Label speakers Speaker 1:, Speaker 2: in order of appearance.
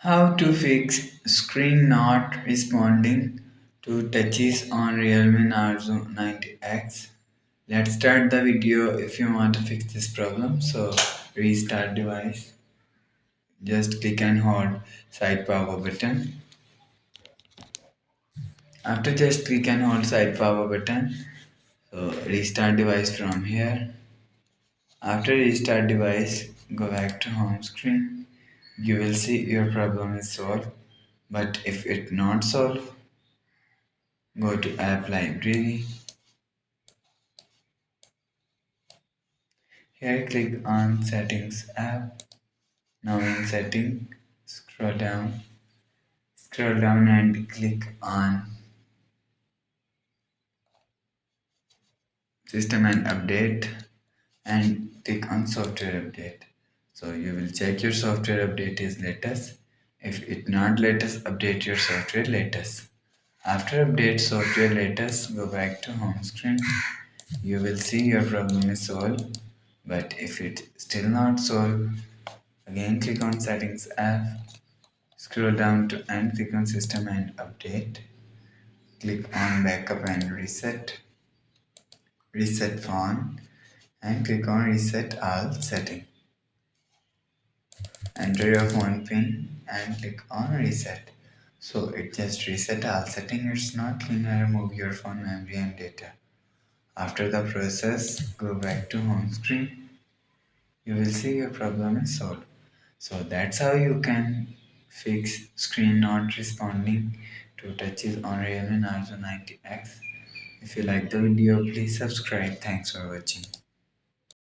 Speaker 1: How to fix screen not responding to touches on Realme Narzo 90x. Let's start the video if you want to fix this problem. So restart device. Just click and hold side power button. After just click and hold side power button, so restart device from here. After restart device, go back to home screen. You will see your problem is solved. But if it not solved, go to app library. Here click on settings app. Now in setting, scroll down and click on system and update and click on software update. So you will check your software update is latest. If it not latest, update your software latest. After update software latest, go back to home screen. You will see your problem is solved. But if it still not solved, again click on settings app. Scroll down to and click on system and update. Click on backup and reset phone and click on reset all setting. Enter your phone pin and click on reset. So it just reset all setting. It's not gonna remove your phone memory and data. After the process, go back to home screen. You will see your problem is solved. So that's how you can fix screen not responding to touches on Realme Narzo 90x. If you like the video, please subscribe. Thanks for watching.